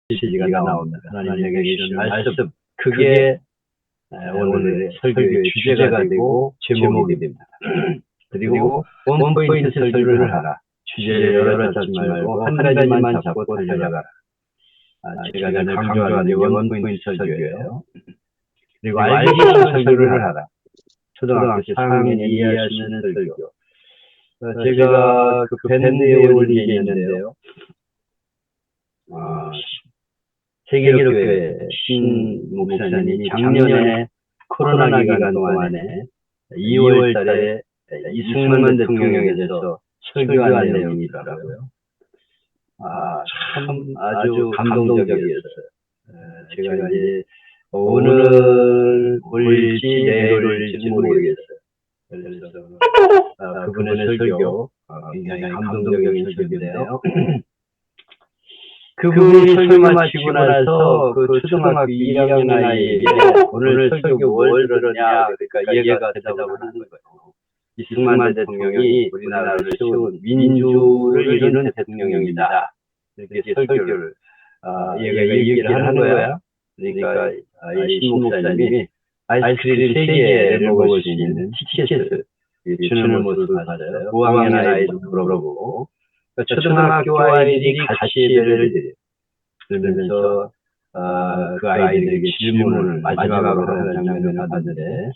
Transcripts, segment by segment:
메시지가 나옵니다. 하나님에게 주시는 말씀. 그게 오늘의 설교의 주제가 되고 제목이 됩니다. 그리고 원포인트 설교를 하라. 주제를 여러 잡지 말고 한 가지만 잡고 달려가라. 제가 늘 강조하는 원포인트 설교예요. 그리고 알기 쉬운 설교를 하라. 초등학교 4학년이 이해할 수 있는 설교. 제가 그 밴드에 올린 게 있는데요. 세계교회 신 목사님이 작년에 코로나 기간 동안에 2월 달에 이승만 대통령에 대해서 설교한 내용이 있더라고요. 참 아주 감동적이었어요. 제가 이제 오늘 올릴지 내일 올릴지 모르겠어요. 그래서 그분의 설교 굉장히 감동적인 설교인데요. 그분이 설교 마치고 나서 그 초등학교 2학년 아이에게 오늘 설교 뭘 들었냐 그러니까 얘가 대답을 하는 거예요. 이승만 대통령이 우리나라를 세운 민주를 이루는 대통령입니다. 이렇게 설교를 얘가 얘기를 하는 거야. 그러니까 이 신목사님이 아이스크림 3개를 먹을 수 있는 티켓을 주는 모습을 봤어요. 5학년 아이도 물어보고 초등학교 아이들이 같이 예배를 드려요. 그러면서 그 아이들에게 질문을 마지막으로 하는 장면을 봤는데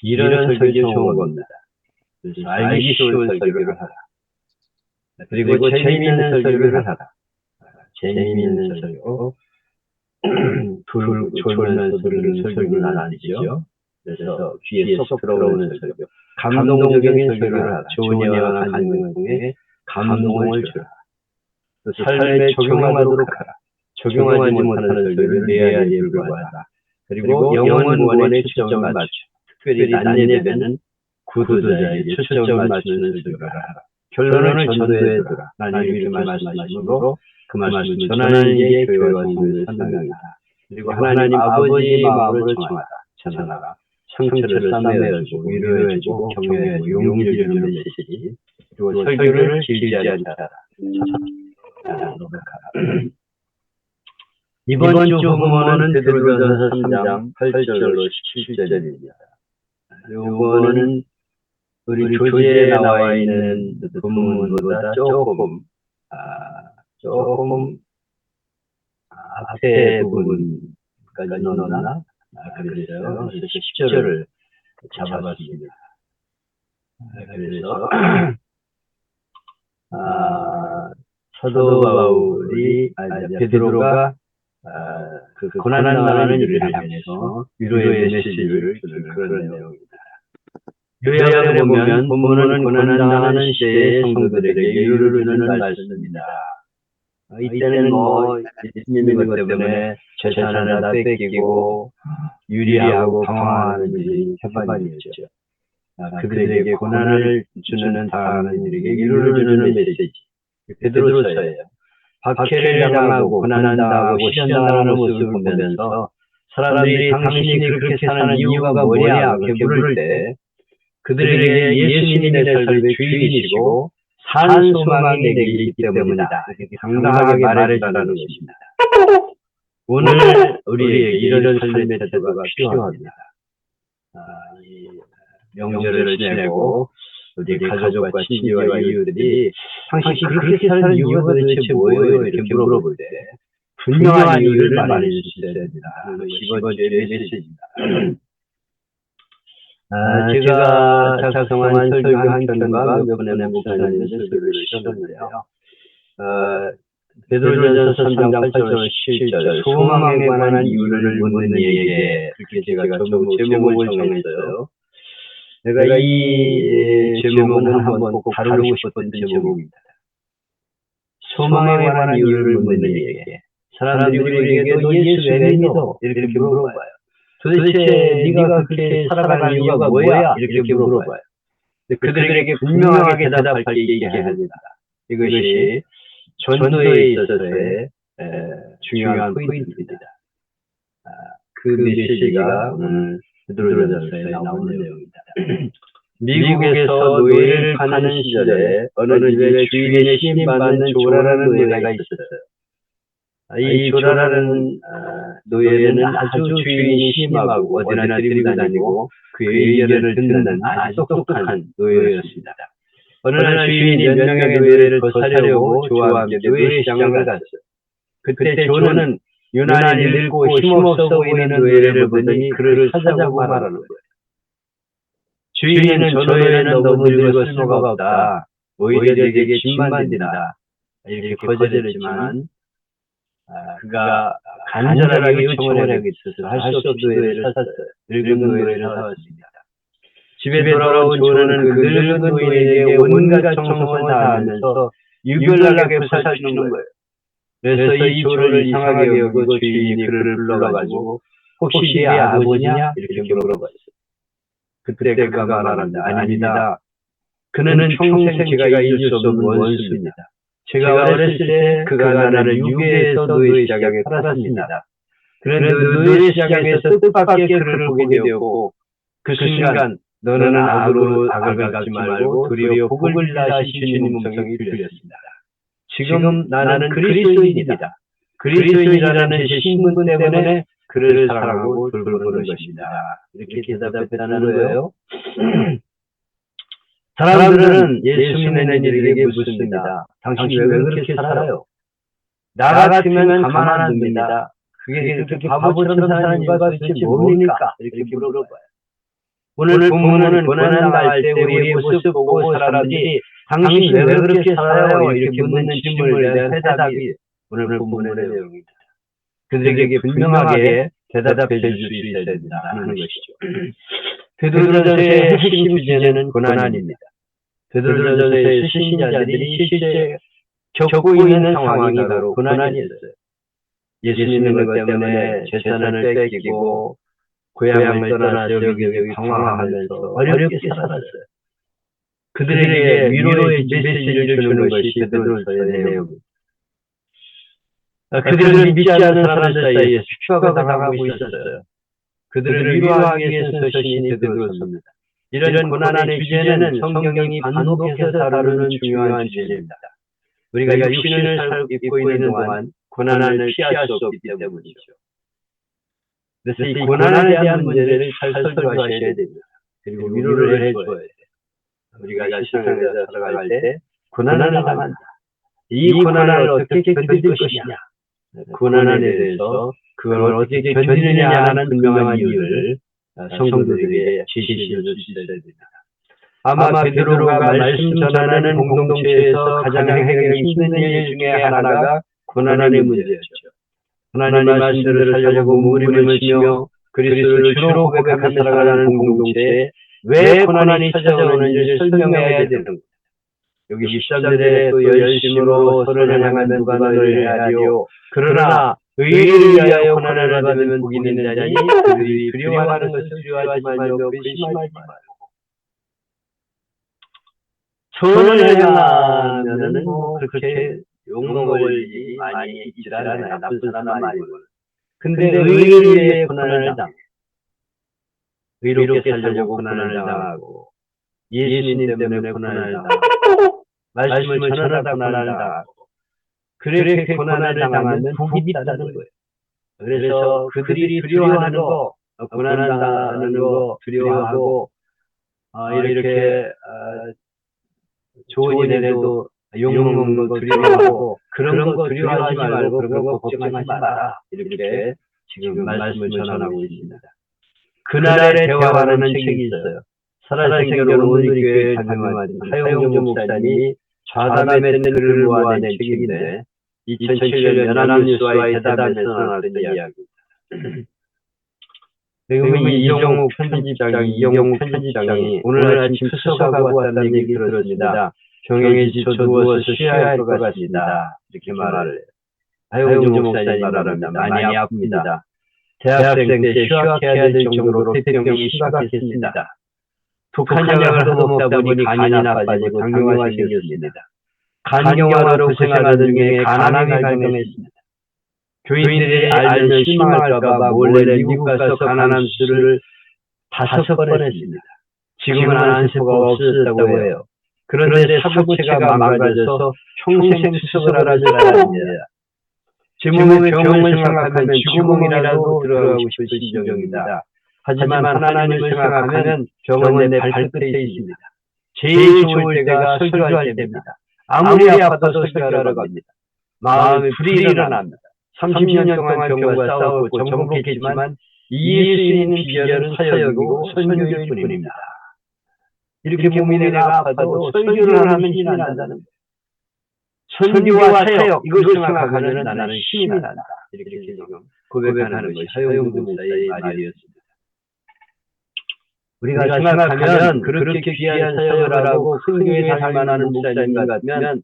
이런 설교 좋은 겁니다. 그래서 알기 쉬운 설교를 하라. 그리고 재미있는 설교를 하라. 재미있는 설교. 졸면서 들으는 설교는 아니죠. 그래서 귀에 쏙 들어오는 설교. 감동적인 설교를 하라. 좋은 예화나 간증을 통해 감동을 주라. 삶에 적용하도록 하라. 적용하지 못하는 설교를 내야에 불과하다. 그리고 영원 구원에 초점을 맞추. 특별히 낮 예배는 구도자에게 초점을 맞추는 설교를 하라. 결론을 전도해 두라. 하나님이 이렇게 말씀하시므로 그 말씀을 전하는 게 교회와 성도의 사명이다. 그리고 하나님 아버지의 마음으로 전하라. 상처를 싸매어주고 위로해주고 격려해주고 용기를 주는 메시지. 그리고 설교를 길지 않게 하라. 이번 주 본문은 베드로전서 3장 8절로 17절입니다. 이거는 우리 교재에 나와 있는 본문보다 조금 앞에 부분까지 넣었나? 그래서 10절을 잡았습니다. 그래서 사도 바울이 베드로가 그 고난당하는 일을 향해서 위로의 메시지를 주는 그런 내용입니다. 요약을 보면 본문은 고난당하는 시대의 성도들에게 위로를 주는 말씀입니다. 이때는 예수님의 것 때문에 재산을 다 뺏기고 유리하고 방황하는 일이 태반이었죠. 그들에게 고난을 주는 당하는 일에게 위로를 주는 메시지. 베드로서예요. 박해를 당하고 고난당하고 시련당하는 모습을 보면서 사람들이 당신이 그렇게 사는 이유가 뭐냐 그렇게 물을 때 그들에게 예수님이 내 삶의 주인이시고 산 소망이 내게 있기 때문이다. 이렇게 당당하게 말해주라는 것입니다. 오늘 우리에게 이런 삶의 태도가 필요합니다. 명절을 지내고 우리 가족과 친지와 이웃들이 당신 그렇게 사는 이유가 도대체 뭐예요? 이렇게 물어볼 때 분명한 이유를 말해줄 수 있어야 됩니다. 이번 주의 메시지입니다. 제가 작성한 설교 한 편과 몇 번의 목사님의 설교를 실었는데요. 베드로전서 3장 8절 17절 소망에 관한 이유를 묻는 이에게 그렇게 제가 제목을 정했어요. 내가 이 제목은 한번 꼭 다루고 싶었던 제목입니다. 소망에 관한 이유를 묻는 이에게 사람들이 우리에게 너 예수 왜 믿어? 이렇게 물어봐요. 도대체 네가 그렇게 살아가는 이유가 뭐야? 이렇게 물어봐요. 그들에게 분명하게 대답할 게 있게 합니다. 이것이 전도에 있어서의 중요한 포인트입니다. 그 메시지가 오늘 베드로전서에 나오는 내용입니다. 미국에서 노예를 파는 시절에 어느 집에 주인의 시임받는 조라라는 노예가 있었어요. 이 조라라는 노예는 아주 주인이 심하고 어디나 들이고 다니고 그의 의견을 듣는 아주 똑똑한 노예였습니다. 어느 날 주인이 몇 명의 노예를 더 사려고 조와 함께 노예시장을 갔어요. 그때 조는 유난히 늙고 힘없어 보이는 노예를 보더니 그를 사자고 말하는 거예요. 주인은 저 노예는 너무 늙어 쓸모가 없다. 오히려 내게 짐만 된다. 이렇게 거절을 했지만 그가 간절하게 요청을 하고 있어서 할 수 없이 노예를 샀어요. 늙은 노예를 사왔습니다. 집에 돌아온 조는 그 늙은 노예에게 온갖 정성을 다하면서 유별나게 부사주는 거예요. 그래서 이 조를 이상하게 여기고 주인이 그를 불러가지고 혹시 네 아버지냐? 이렇게 물어봤어요. 그때 그가 말합니다. 아닙니다. 그는 평생 제가 잊을 수 없는 원수입니다. 제가 어렸을 때 그가 나를 유괴해서 노예시장에 팔았습니다. 그런데 노예시장에서 뜻밖의 그를 보게 되었고 그 순간 너는 악을 갚지 말고 도리어 복을 위하신 주님 음성이 들렸습니다. 지금 나는 그리스도인이다. 그리스도인이라는 제 신분 때문에 그를 사랑하고 돌보는 것입니다. 이렇게 대답했다는 거예요. 사람들은 예수 믿는 이들에게 묻습니다. 당신 왜 그렇게 살아요? 나 같으면 가만 안 둡니다. 그게 그렇게 바보처럼 사는 이유가 도대체 뭡니까? 이렇게 물어봐요. 오늘 본문은 고난 당할 때 우리의 모습 보고 사람들이 당신 왜 그렇게 살아요? 이렇게 묻는 질문에 대한 대답이 오늘 본문의 내용입니다. 그들에게 분명하게 대답해 줄 수 있어야 된다 하는 것이죠. 베드로전서의 핵심 주제는 고난입니다. 베드로전서의 수신자들이 실제 겪고 있는 상황이 바로 고난이었어요. 예수 믿는 것 때문에 재산을 뺏기고 고향을 떠나서 여기저기 방황하면서 어렵게 살았어요. 그들에게 위로의 메시지를 주는 것이 베드로전서의 내용입니다. 그들은 믿지 않는 사람들 사이에 추격을 당하고 있었어요. 그들을 위로하기 위해서 서신이 베드로전서입니다. 이런 고난의 주제는 성경이 반복해서 다루는 중요한 주제입니다. 우리가 육신을 입고 있는 동안 고난을 피할 수 없기 때문이죠. 그래서 이 고난에 대한 문제를 잘 설교하셔야 됩니다. 그리고 위로를 해줘야 돼요. 우리가 세상에서 살아갈 때 고난을 당한다. 이 고난을 어떻게 견딜 것이냐. 고난에 대해서 그걸 어떻게 견디느냐 하는 분명한 이유를 성도들에게 제시해 주셔야 됩니다. 아마 베드로가 말씀 전하는 공동체에서 가장 해결하기 힘든 일 중에 하나가 고난의 문제였죠. 하나님의 말씀대로 살려고 몸부림을 치며 그리스도를 주로 고백하며 살아가는 공동체에 왜 고난이 찾아오는지를 설명해야 되는 거예요. 여기 13절에 또 열심으로 서로를 향한 누간을 해야 하리요. 그러나 의를 위하여 고난을 받으면 복이 있는 자니 그들이 두려워하는 것을 두려워하지 말며 근심하지 말고. 선을 행하면은 뭐 그렇게 욕먹을 일이 많이 있지 않아요. 나쁜 사람 아니고. 근데 의를 위해 고난을 당해. 의롭게 살려고 고난을 당하고 예수님 때문에 고난을 당하고 말씀을 전하다 고난을 당하고 그렇게 고난을 당하면 복이 있다는 거예요. 그래서 그들이 두려워하는 거, 고난 당하는 거 두려워하고 이렇게 좋은 일에도 욕먹는 거 두려워하고 그런 거 두려워하지 말고 그런 거 걱정하지 마라. 이렇게 지금 말씀을 전하고 있습니다. 그날의 대화라는 책이 있어요. 살아생전 오늘교회 담임하신 하용조 목사님이 좌담에 뜬 글을 모아낸 책인데 2007년 연합뉴스와의 대담에서 나왔던 이야기입니다. 그리고 이정욱 편집장이 오늘 아침 추석하고 왔다는 얘기 들었습니다. 병에 지쳐 누워서 쉬어야 할 것 같습니다. 이렇게 말을 해요. 하용조 목사님 말합니다. 많이 아픕니다. 대학생 때 휴학해야 될 정도로 폐병이 심각했습니다. 독한 약을 하도 먹다 보니 간이 나빠지고 당뇨가 생겼습니다. 간경화로 고생하던 중에 간암이 발병했습니다. 교인들이 알면 실망할까봐 몰래 미국 가서 간암 수술을 5번 했습니다. 지금은 안세포가 없어졌다고 해요. 그런데 사부체가 망가져서 평생 투석을 하지 않았습니다. 제 몸의 병을 생각하면 쥐구멍이라도 들어가고 싶은 심정입니다. 하지만 하나님을 생각하면 병은 내 발끝에 있습니다. 제일 좋을 때가 설교할 때입니다. 아무리 아파도 설교하러 갑니다. 마음에 불이 일어납니다. 30년 동안 병과 싸웠고 정복했지만 이길 수 있는 비결은 사역이고 선교일 뿐입니다. 이렇게 몸이 내가 아파도 설교를 하면 힘이 난다는 거예요. 선교와 사역 이걸 생각하면 나는 힘이 난다. 이렇게 지금 고백하는 것이 하용두 목사의 말이었습니다. 우리가 생각하면 그렇게 귀한 사역을 하고 큰 교회 살만한 목사님 같으면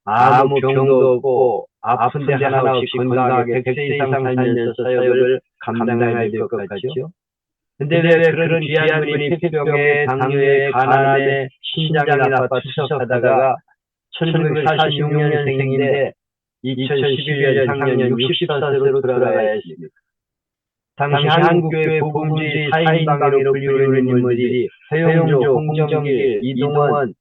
아무 병도 없고 아픈데 하나 없이 건강하게 100세 이상 살면서 사역을 감당해야 될 것 같죠? 근데 왜 그런 귀한 분이 폐병에, 당뇨에, 간암에, 심장이 나빠 투석하다가 1946년생인데 2011년 작년 64세로 돌아가야 했습니다. 당시 한국교회 복음주의 4인 강의로 불리우는 인물들이 허영조, 홍정길, 이동원,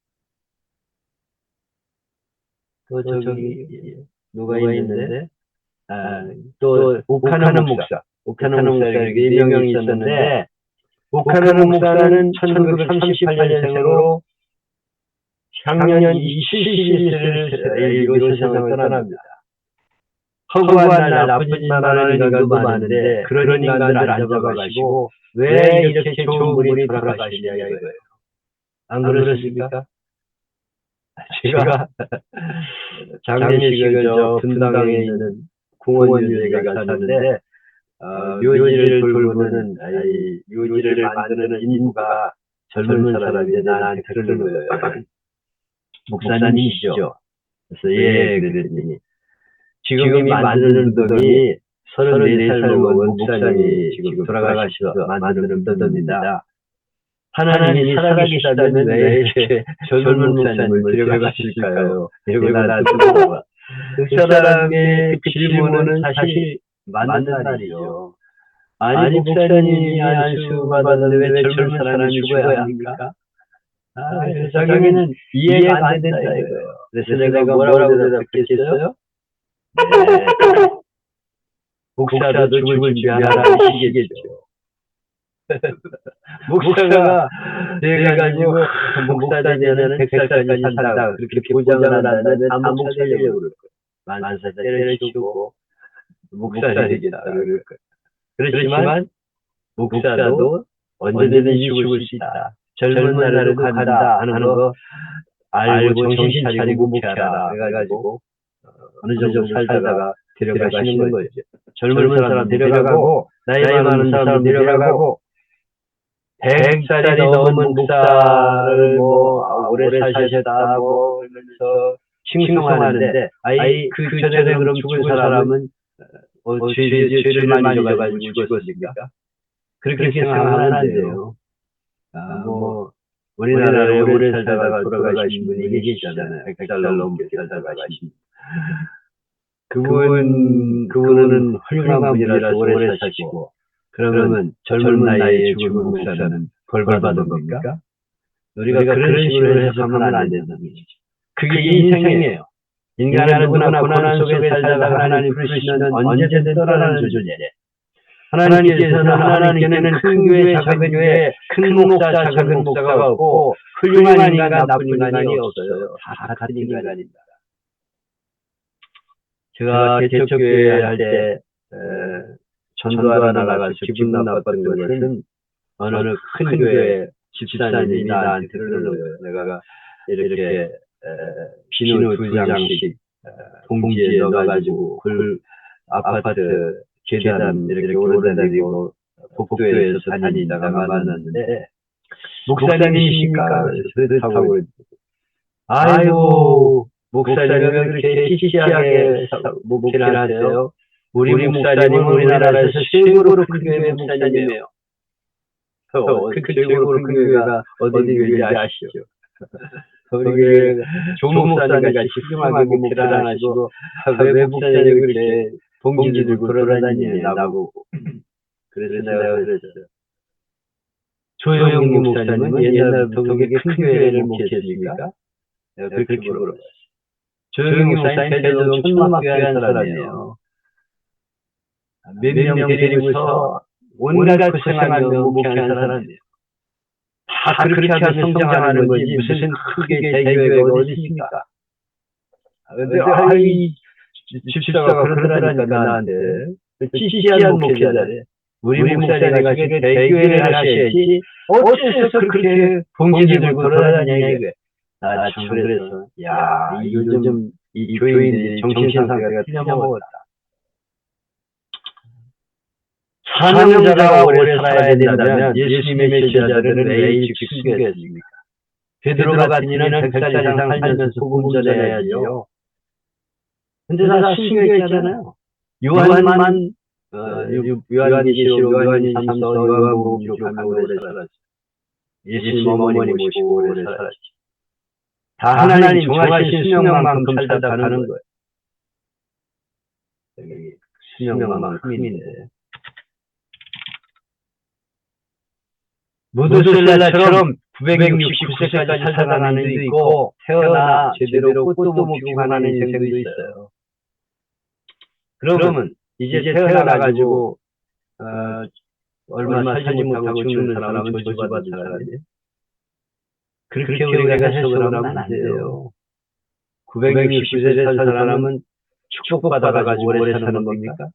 또 저기 누가 있는데 또 옥하는 목사, 옥하는 목사 이렇게 4명이 있었는데 옥하는 목사는 1938년생으로 작년 71세를 일기로 세상을 떠납니다. 허구한 날 나쁜 짓만 하는 인간도 많은데 그런 인간들 안 잡아가시고 왜 이렇게 좋은 분이 돌아가시냐 이거예요. 안 그러십니까? 제가 장례식을 저 분당에 있는 공원유대가 사는데 묘지를 돌보는 묘지를 만드는 인부가 젊은 사람인데 나한테 그러는 거예요. 목사님이시죠? 그래서 예 그랬더니 지금 만드는 돈이 34살 먹은 목사님이 지금 돌아가셔서 만드는 돈입니다. 하나님이 살아계시다면 왜 이렇게 젊은 목사님을 데려가실까요? 이러고 나한테 물어봐. 그 사람의 그 질문은 사실 맞는 말이죠. 아니 목사님이 안수 받았는데 왜 젊은 사람이 죽어야 합니까? 자기는 이해가 안 된다 이거예요. 그래서 내가 뭐라고 대답했겠어요? 네. 목사도 죽을 준비하라 하시겠죠. 목사가 돼가지고 목사 되면은 100살까지 산다. 그렇게 보장을 한다면 다 목사 되려고 그럴 거예요. 만사 때려치우고 목사 되겠다. 그럴 거예요. 그렇지만 목사도 언제든지 죽을 수 있다. 젊은 날에도 간다 하는 거 알고 정신 차리고 목회하라. 그래가지고 어느 정도 살다가 데려가시는 거죠. 젊은 사람 데려가고 나이 많은 사람 데려가고 100살이 넘은 목사를 오래 사셨다 그러면서 칭송하는데 그 전에 그럼 죽은 사람은 죄를 많이 져가지고 죽었습니까? 그렇게 생각하면 안 돼요. 우리나라에 오래 살다가 돌아가신 분이 계시잖아요. 100살 넘게 살다가 가신 그분은 훌륭한 분이라서 오래 사시고 그러면 젊은 나이에 죽은 목사는 벌 받은 겁니까? 우리가 그런 식으로 해석하면 안 된다는 거죠. 그게 인생이에요. 인간은 누구나 고난 속에 살다가 하나님 부르시면 언제든 떠나는 존재. 하나님께는 큰 교회, 작은 교회, 큰 목사, 작은 목사가 없고 훌륭한 인간, 나쁜 인간이 없어요. 다 같은 인간입니다. 제가 개척교회 할 때 전도하러 나가서 기분 나빴던 것은 어느 큰 교회 집사님이 나한테 그러는 거예요. 내가 이렇게 비누 2장씩 봉지에 넣어가지고 아파트 계단 이렇게 오르내리고 복도에서 다니다가 만났는데 목사님이십니까? 그렇다고 아이고 목사님이 그렇게 시시하게 목회를 하세요? 우리 목사님은 우리나라에서 최고로 큰 교회 목사님이에요. 그 최고로 큰 교회가 어디 교회인지 아시죠? 거기 조 목사님 같이 훌륭하게 목회를 안 하시고 왜 목사님이 그렇게 봉지 들고 돌아다니냐 나보고. 그래서 내가 그랬어요. 조영기 목사님은 옛날부터 그게 큰 교회를 목회했습니까? 내가 그렇게 물어봤어요. 조영기 목사님 대전 천막교회 한 사람이에요. 몇 명 데리고서 온갖 고생하며 목회하는 사람들. 다 그렇게 하면 성장하는 거지 무슨 크게 대교회가 어디 있습니까? 근데 이 집사가 그러더라니까 나한테 찌시한 목회자래. 우리 목사님이 지금 대교회를 하셔야지 어째서 그렇게 봉지 들고 돌아다니냐 이게. 나 참 그래서 야 요즘 이 교인들이 정신 상태가 틀려먹었다. 사명자가 오래 살아야 된다면 예수님의 제자들은 왜 일찍 숨겼습니까? 베드로 같은 이는 100살 이상 살면서 복음 전해야지요. 근데 다 숨겨있잖아요. 요한만 요한계시록, 요한삼서, 요한복음 기록하며 오래 살았죠. 예수님 어머니 모시고 오래 살았죠. 다 하나님 정하신 수명만큼 살다 가는 거예요. 수명만큼인데. 무드셀라처럼 969세까지 살아가는 인도 있고 태어나 제대로 꽃도 못 피우고 가는 인생도 있어요. 그러면 이제 태어나가지고 얼마 살지 못하고 죽는 사람은 저주받은 사람이에요. 그렇게 우리가 해석을 하면 안 돼요. 969세 살 사람은 축복받아가지고 오래 사는 겁니까?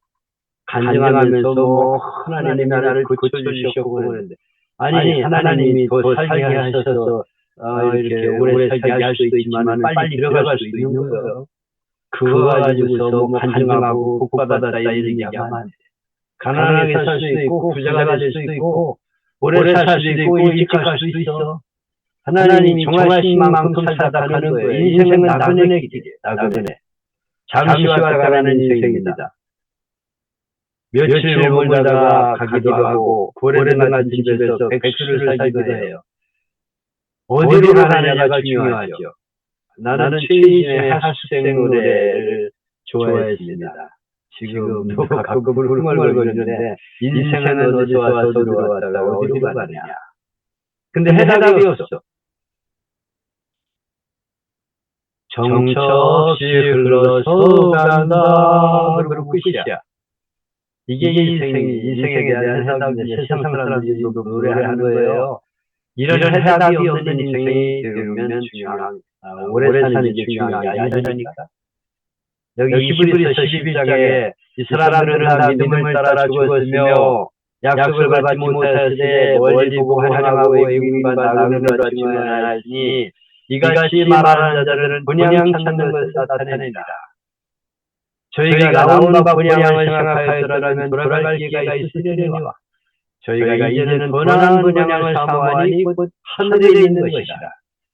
간증하면서 뭐 하나님이 나를 고쳐주셨고 그러는데 아니 하나님이 더 살게 하셔서 이렇게 오래 살게 할 수도 있지만 빨리 들어갈 수도 있는 거예요. 그거 가지고서 뭐 간증하고 복받았다 이런 얘기하면 안 돼. 가난하게 살 수도 있고 부자가 될 수도 있고 오래 살 수도 있고 일찍 갈 수도 있어. 하나님이 정하신 만큼 살다 가는 거예요. 인생은 나그네 길이에요. 나그네. 잠시 왔다 가는 인생입니다. 며칠 머물다가 가기도 하고 고래등한 집에서 백수를 살기도 해요. 어디로 가느냐가 중요하죠. 나는 최희진의 하수생 노래를 좋아했습니다. 지금도 가끔 흥얼거리는데 인생은 어디서 와서 들어왔다가 어디로 가느냐. 근데 해답이 없어. 정처 없이 흘러서 간다. 그러고 끝이야. 이게 인생에 대한 해답인데 세상 사람들이 노래하는 거예요. 이런 해답이 없는 인생이 되면 중요한, 오래 사는 게 중요한 게 아니라니까. 여기 히브리서 12장에 이 사람들은 다 믿음을 따라 죽었으며 약속을 받지 못하였으되 멀리 보고 환영하고 외국인과 나그네로 증언하였으니 이같이 말하는 자들은 본향 찾는 것을 나타냅니다. 저희가 나온 바 본향을 생각하였더라면 돌아갈 기회가 있으려니와 저희가 이제는 더 나은 본향을 사모하니 곧 하늘에 있는 것이라.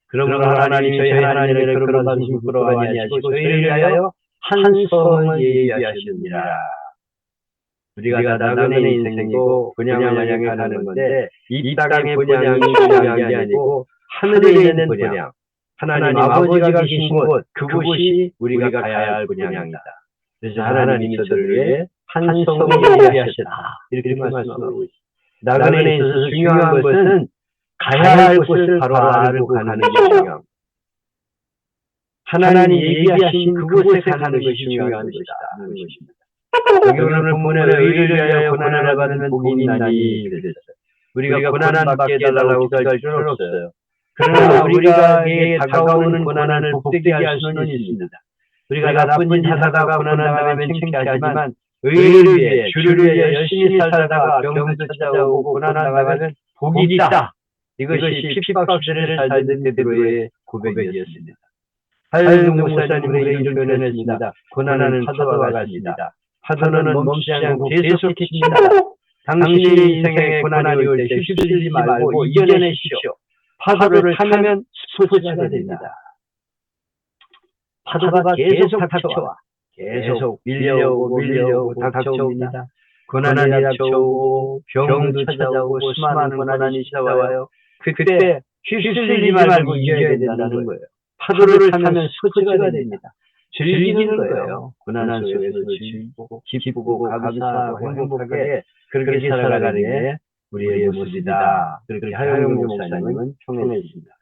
그러므로 하나님이 저희 하나님의 그런 받으심 부끄러워하지 아니하시고 저희를 위하여 한 성을 예비하셨느니라. 우리가 나그네 인생이고 본향을 향해 가는 건데 이 땅의 본향이 중요한 게 아니고 하늘에 있는 본향, 하나님 아버지가 계신 곳, 그곳이 우리가 가야 할 본향이다. 그래서 하나님이 저들을 위해 한 성을 예비하셨다. 이렇게 말씀하고 있습니다. 나그네에 있어서 중요한 것은 가야 할 곳을 바로 알고 가는 게 중요합니다. 하나님이 예비하신 그곳에 가는 것이 중요한 것이다. 여기 오늘 본문에 의를 위하여 고난을 받으면 복이 있나니 그랬어요. 우리가 고난을 받게 해달라고 기도할 필요는 없어요. 그러나 우리에게 다가오는 고난을 복되게 할 수는 있습니다. 우리가 나쁜 짓 하다가 고난당하면 창피하지만 의를 위해 주를 위해 열심히 살다가 병도 찾아오고 고난당하면 복이 있다. 이것이 핍박시대를 살던 베드로의 고백이었습니다. 하영동 목사님 우리에게 이런 표현을 했습니다. 고난은 파도와 같습니다. 파도는 멈추지 않고 계속 칩니다. 당신의 인생에 고난이 올 때 휩쓸리지 말고 이겨내십시오. 파도를 타면 스포츠가 됩니다. 파도가 계속 닥쳐와 계속 밀려오고 닥쳐옵니다. 고난이 닥쳐오고 병도 찾아오고 수많은 고난이 찾아와요. 그때 휩쓸리지 말고 이겨야 된다는 거예요. 파도를 타면 스포츠가 됩니다. 즐기는 거예요. 고난 속에서 즐기고 기쁘고 감사하고 행복하게 그렇게 살아가는 게 우리의 모습이다. 그렇게 하영동 목사님은 평해 주십니다.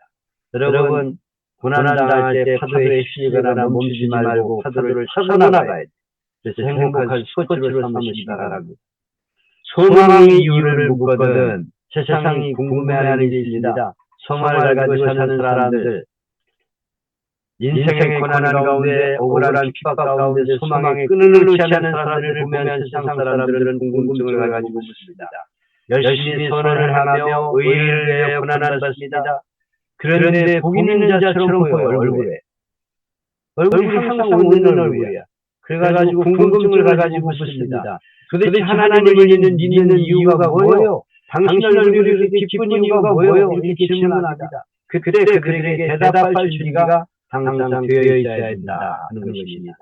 여러분 고난 당할 때 파도에 휩쓸리거나 멈추지 말고 파도를 타고 나가야 돼. 그래서 행복한 스포츠로 삼으시기 바랍니다. 소망의 이유를 묻거든 세상이 궁금해하는 일이 있습니다. 소망을 가지고 사는 사람들, 인생의 고난 가운데 억울한 핍박 가운데 소망의 끈을 놓지 않는 사람들을 보면 세상 사람들은 궁금증을 가지고 있습니다. 열심히 선언을 하며 의를 위하여 고난을 받습니다. 그런데 복 있는 자처럼 보여 얼굴에. 얼굴이 항상 웃는 얼굴이야. 그래가지고 궁금증을 가지고 묻습니다. 도대체 하나님을 믿는 이유가 뭐예요? 당신 얼굴이 그렇게 기쁜 이유가 뭐예요? 이렇게 질문합니다. 그때 그들에게 대답할 준비가 항상 되어 있어야 된다 하는 것입니다.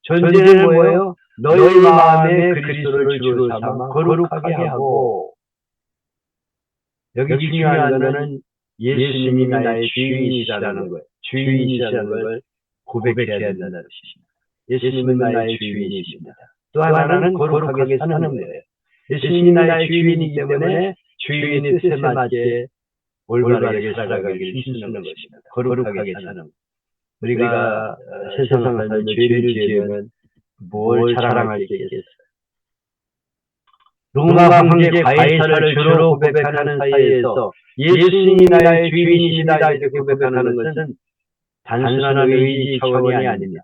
존재는 뭐예요? 너희 마음에 그리스도를 주로 삼아 거룩하게 하고, 여기 중요한 것은 예수님이 나의 주인이시라는 거예요. 주인이시라는 걸 고백해야 된다는 것입니다. 예수님은 나의 주인이십니다. 또 하나는 거룩하게 사는 거예요. 예수님이 나의 주인이기 때문에 주인의 뜻에 맞게 올바르게 살아가기를 힘쓰는 것입니다. 거룩하게 사는 것. 우리가 세상 살며 죄를 지으면 뭘 자랑할 게 있겠어요? 로마 황제 가이사를 주로 고백하는 사이에서 예수님이 나의 주인이십니다 이렇게 고백하는 것은 단순한 의지 차원이 아닙니다.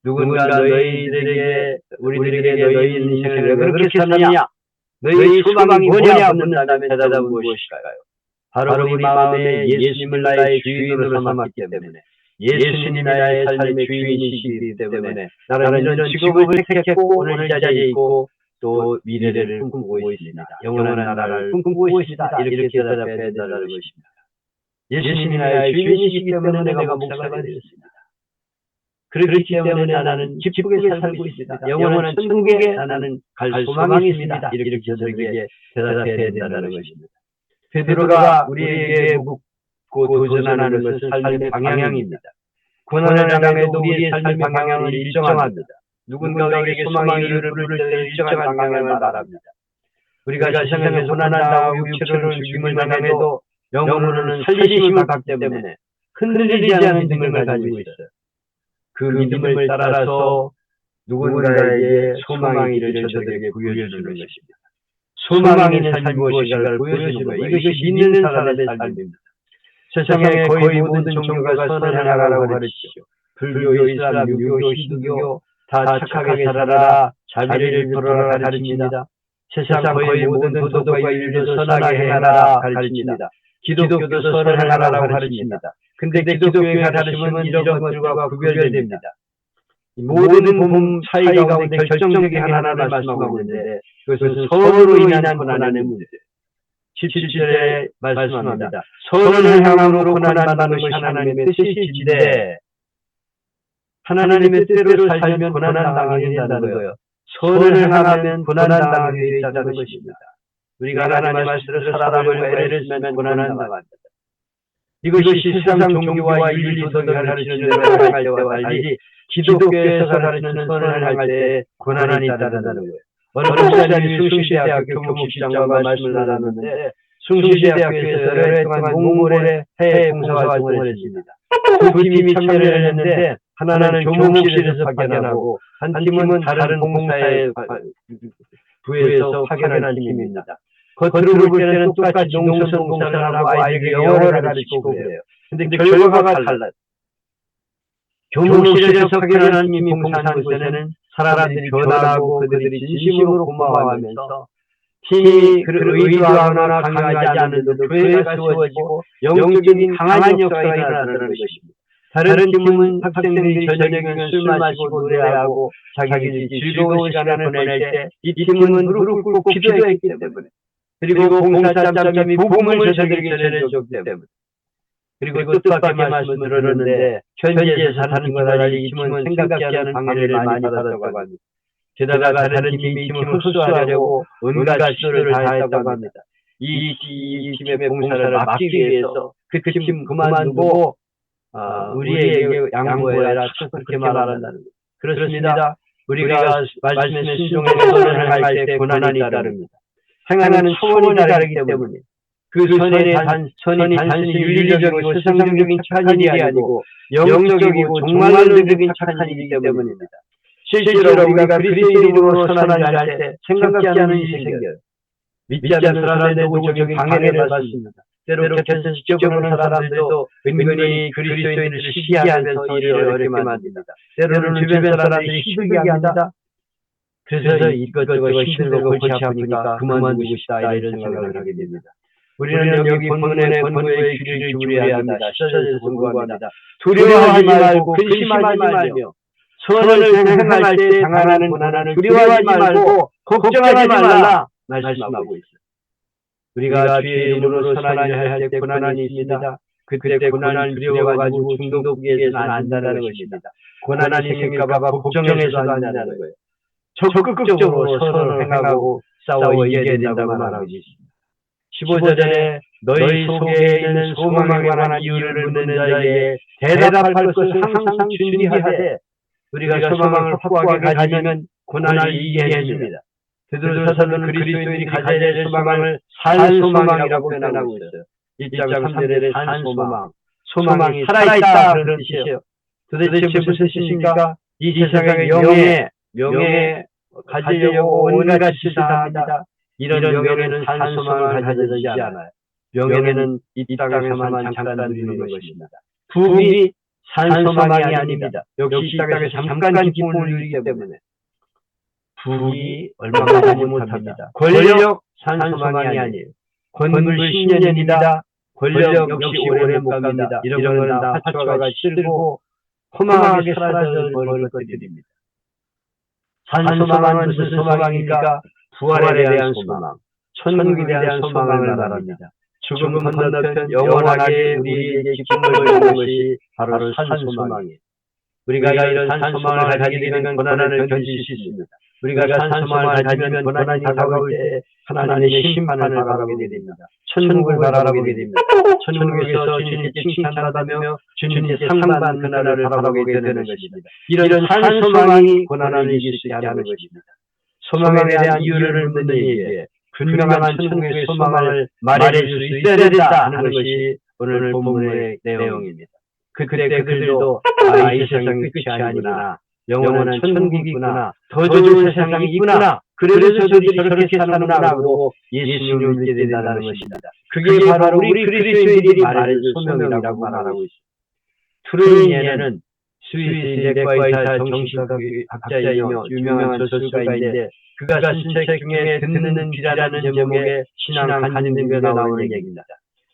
누군가 너희들에게, 우리들에게 너희 인생을 왜 그렇게 사느냐? 너희 소망이 뭐냐? 묻는다면 대답은 무엇일까요? 바로 우리 마음에 예수님을 나의 주인으로 삼았기 때문에, 예수님이 나의 삶의 주인이시기 때문에 나는 이런 직업을 택했고 오늘 이 자리에 있고 또 미래를 꿈꾸고 있습니다. 영원한 나라를 꿈꾸고 있습니다. 이렇게 대답해야 된다는 것입니다. 예수님이 나의 주인이시기 때문에 내가 목사가 되었습니다. 그렇기 때문에 나는 기쁘게 살고 있습니다. 영원한 천국에 나는 갈 소망이 있습니다. 이렇게 저들에게 대답해야 된다는 것입니다. 베드로가 우리에게 묻고 도전하는 것은 삶의 방향입니다. 고난을 당해도 우리의 삶의 방향을 일정합니다. 누군가에게 소망의 이유를 부를 때 일정한 방향을 말합니다. 우리가 세상에서 고난을 당하고 육체로는 죽임을 당해도 영으로는 살리심을 받기 때문에 흔들리지 않는 믿음을 가지고 있어요. 그 믿음을 따라서 누군가에게 소망의 길을 저들에게 보여주는 것입니다. 소망이 있는 삶이 무엇인가를 보여주는 거예요. 이것이 믿는 사람의 삶입니다. 세상의 거의 모든 종교가 선을 하라고 가르치죠. 불교, 이슬람, 유교, 힌두교 다 착하게 살아라, 자비를 베풀어라 가르칩니다. 세상 거의 모든 도덕과 윤리도 선하게 행하라 가르칩니다. 기독교도 선을 하라고 가르칩니다. 근데 기독교의 가르침은 이런 것들과 구별됩니다. 모든 봄 차이 가운데 결정적인 하나를 말씀하고 있는데 그것은 선으로 인한 고난의 문제예요. 17절에 말씀합니다. 선을 향함으로 고난받는 것이 하나님의 뜻이신데 하나님의 뜻대로 살면 고난당하게 된다는 거예요. 선을 향하면 고난당하게 된다는 것입니다. 우리가 하나님의 말씀대로 살아가고 애를 쓰면 고난당합니다. 이것이 세상 종교와 윤리 도덕을 가르치는 대로 할 때와 달리 기독교에서 가르치는 선을 할 때 고난이 있다는 거예요. 어느 목사님이 숭실대학교 교목실장과 말씀을 나눴는데 숭실대학교에서 여러 해 동안 몽골에 해외 봉사활동을 했습니다. 두 팀이 참여를 했는데 하나는 교목실에서 파견하고 한 팀은 다른 봉사의 부에서 파견한 팀입니다. 겉으로 볼 때는 똑같이 농선 봉사를 하고 아이들에게 영어를 가르치고 그래요. 근데 결과가 달라요. 교목실에서 파견한 팀이 봉사한 곳에는 사람들이 변하고 그들이 진심으로 고마워하면서 팀이 의도하거나 강요하지 않는데도 교회가 세워지고 영적인 강한 역사가 일어나는 것입니다. 다른 팀은 학생들이 저녁이면 술 마시고 노래하고 자기들이 즐거운 시간을 보낼 때 이 팀은 무릎 꿇고 기도했기 때문에 그리고 봉사짬짬이 복음을 저들에게 전해줬기 때문에 그리고 뜻밖의 말씀을 들었는데 현지에서 다른 팀과 달리 이 팀은 생각지 않은 방해를 많이 받았다고 합니다. 게다가 다른 팀이 이 팀을 흡수하려고 온갖 시도를 다했다고 합니다. 이 팀의 봉사를 막기 위해서 그 팀 그만두고 우리에게 양보해라 그렇게 말한다는 거예요. 그렇습니다. 우리가 말씀의 순종에 선을 행할 때 고난이 따릅니다. 행하는 초원이 다르기 때문에 그 선이 단순히 윤리적이고 세상적인 착한 일이 아니고 영적이고 종말론적인 착한 일이기 때문입니다. 실제로 우리가 그리스도 이름으로 선한 할 때 생각지 않은 일이 생겨요. 믿지 않는 사람들도 노골적인 방해를 받습니다. 때로 곁에서 지켜보는 사람들도 은근히 그리스도인들을 시기하면서 일을 어렵게 만듭니다. 때로는 주변 사람들이 힘들게 합니다. 그래서 이것저것 힘들고 골치 아프니까 그만두고 싶다 이런 생각을 하게 됩니다. 우리는 여기 본문의 권고의 귀를 기울여야 합니다. 14절에서 권고합니다. 두려워하지 말고 근심하지 말며 선을 행할 때 당하는 고난을 두려워하지 말고 걱정하지 말라 말씀하고 있어요. 우리가 주의 이름으로 선한 일을 할 때 고난이 있습니다. 그때 고난을 두려워가지고 중독에서는 안 된다는 것입니다. 고난이 생길까봐 걱정해서도 안 된다는 거예요. 적극적으로 선을 행하고 싸워 이겨야 된다고 말하고 있습니다. 15절에 너희 속에 있는 소망에 관한 이유를 묻는 자에게 대답할 것을 항상 준비하되 우리가 소망을 확고하게 가지면 고난을 이기게 해줍니다. 베드로서는 그리스도인들이 가져야 될 소망을 산소망이라고 표현하고 있어요. 1장 3절에 산소망, 소망이 살아있다 그런 뜻이에요. 도대체 무슨 뜻입니까? 이 세상의 명예 가지려고 온갖 짓을 다 합니다. 이런 명예는 산소망을 가져지지 않아요. 명예는 이 땅에서만 잠깐 누리는 것입니다. 부귀 산소망이 아닙니다. 역시 이 땅에서 잠깐 기쁨을 누리기 때문에 부귀 얼마 가지 못합니다. 권력 산소망이 아니에요. 권물 10년입니다. 권력 역시 오래 못 갑니다. 이런 거는 다 화초와 같이 쓸고 허망하게 사라져 버릴 것들입니다. 산소망은 무슨 소망입니까? 부활에 대한 소망, 천국에 대한 소망을 말합니다. 죽음 건너편 영원하게 우리에게 기쁨을 주는 것이 바로 산소망이에요. 우리가 이런 산소망을 가지게 되면 고난을 견딜 수 있습니다. 우리가 산소망을 가지면 고난이 다가올 때 하나님의 심판을 바라보게 됩니다. 천국을 바라보게 됩니다. 천국에서 주님께 칭찬받으며 주님께 상받는 그날을 바라보게 되는 것입니다. 이런 산소망이 고난을 이길 수 있게 하는 것입니다. 소망에 대한 이유를 묻는 이에게 분명한 천국의 소망을 말해줄 수 있어야 된다 하는 것이 오늘 본문의 내용입니다. 그때 그들도 이 세상이 끝이 아니구나. 영원한 천국이구나. 더 좋은 세상이 있구나. 그래서 저들이 저렇게 사는구나 하고 예수님을 믿게 된다는 것입니다. 그게 바로 우리 그리스도인들이 말해줄 소명이라고 말하고 있습니다. 투르니에는 스위스 내과의사 정신학자이며 유명한 저술가인데 그가 쓴 책 중에 듣는 비라는 제목의 신앙 간증가 나오는 얘기입니다.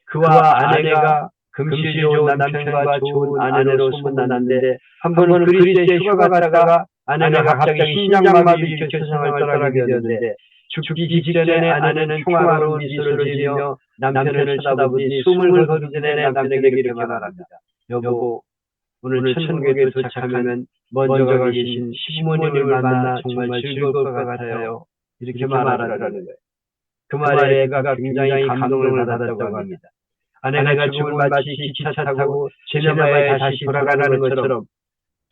그와 아내가 금실 좋은 남편과 좋은 아내로 소문났는데 한 번은 그리스에 휴가 갔다가 아내가 갑자기 심장마비를 일으켜 세상을 떠나게 되었는데 죽기 직전에 아내는 평화로운 미소를 지으며 남편을 쳐다보니 숨을 거두기 전에 남편에게 이렇게 말합니다. 여보, 오늘 천국에 도착하면 먼저 가 계신 시부모님을 만나 정말 즐거울 것 같아요. 이렇게 말하라는 거예요. 그 말에 그가 굉장히 감동을 받았다고 합니다. 아내가 죽음을 마치 기차 타고 제네바에 다시 돌아가는 것처럼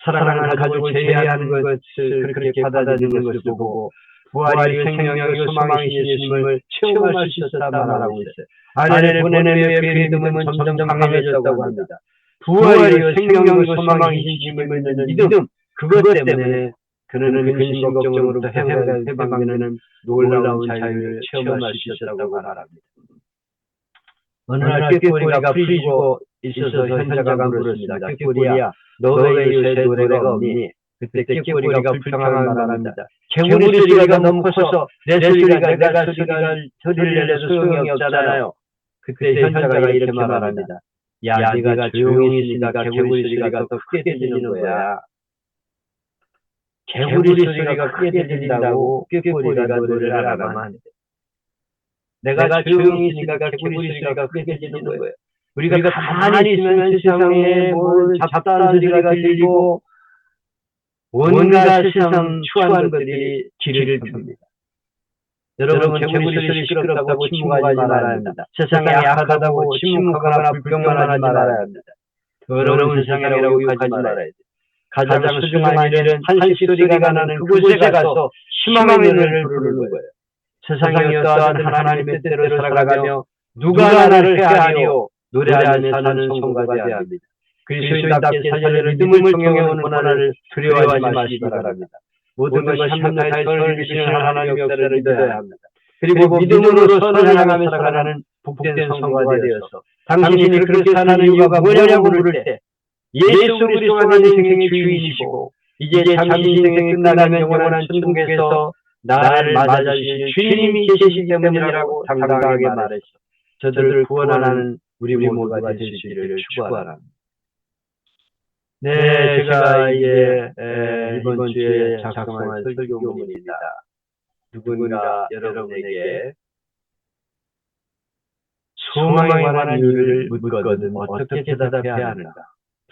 사랑하는 가족을 제외하는 것을 그렇게 받아들이는 것을 보고 부활이 생명이고 소망이신 예수님을 체험할 수 있었다 말하고 있어요. 아내를 보내는 그의 믿음은 점점 강해졌다고 합니다. 부활이요 생명이고 소망이신 예수님을 믿는 믿음, 그것 때문에 그는 근심 걱정으로부터 해방되는 놀라운 자유를 체험할 수 있었다고 말합니다. 어느 날 꾀꼬리가 풀리고 있어서 현자가 물었습니다. 꾀꼬리야, 너 왜 요새 노래가 없니? 그때 꾀꼬리가 불평하며 말합니다. 개구리 소리가 너무 커서 내 소리가 내가 소리를 내도 소용이 없잖아요. 그때 현자가 이렇게 말합니다. 야, 네가 조용히 있으니까 개구리 소리가 더 크게 들리는 거야. 개구리 소리가 크게 들린다고 꾀꼬리가 노래를 하라면 안 돼. 내가 조용히 있으니까 개구리 소리가 크게 들리는 거예요. 우리가 가만히 있으면 세상에 뭘 잡다한 소리가 들리고 온갖 세상 추한 것들이 귀를 틉니다. 여러분 개구리 소리 시끄럽다고 침묵하지 말아야 합니다. 세상에 약하다고 침묵하거나 불평만 하지 말아야 합니다. 더러운 세상이라고 욕하지 말아야 돼요. 가장 소중한 일은 한식 소리가 나는 그곳에 가서 희망의 노래를 부르는 거예요. 세상에 어떠한 하나님의 뜻대로 살아가며 누가 나를 해하리요 노래하며 사는 성도가 되어야 합니다. 그리스도인답게 살려는 믿음을 통해 오는 고난을 두려워하지 마시기 바랍니다. 모든 것이 합력하여 선을 이루시는 하나님의 역사를 믿어야 합니다. 그리고 믿음으로 선을 향하며 살아가는 복된 성도가 되어서 당신이 그렇게 사는 이유가 뭐냐고 물을 때 예수 그리스도가 내 인생의 주인이시고 이제 잠시 인생이 끝나면 영원한 천국에서 나를 맞아주실 주님이 계시기 때문이라고 당당하게 말했어. 저들을 구원하는 우리 모두가 될 수 있기를 축원합니다. 네, 제가 이제 이번 주에 작성한 설교문입니다. 누군가 여러분에게 소망에 관한 이유를 묻거든 어떻게 대답해야 하는가?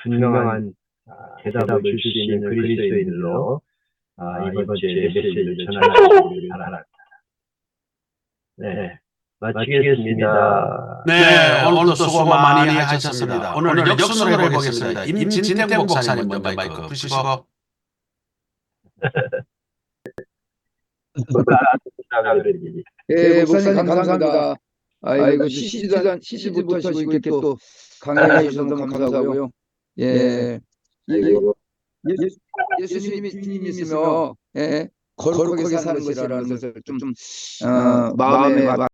분명한 대답을 줄 수 있는 그리스도인들로 이번 주에 메시지를 전하시기를 바랍니다. 네, 마치겠습니다. 네, 오늘도 수고 많이 하셨습니다. 오늘 역순으로 해보겠습니다. 임진택 목사님 먼저 마이크 부시고. 예, 목사님 감사합니다. 아이고 시즌부터 하시고 이렇게 또 강의해 주셔서 너무 감사하고요. 예, 예수님이 주님이시며 거룩하게 사는 것이라는 것을 좀 마음에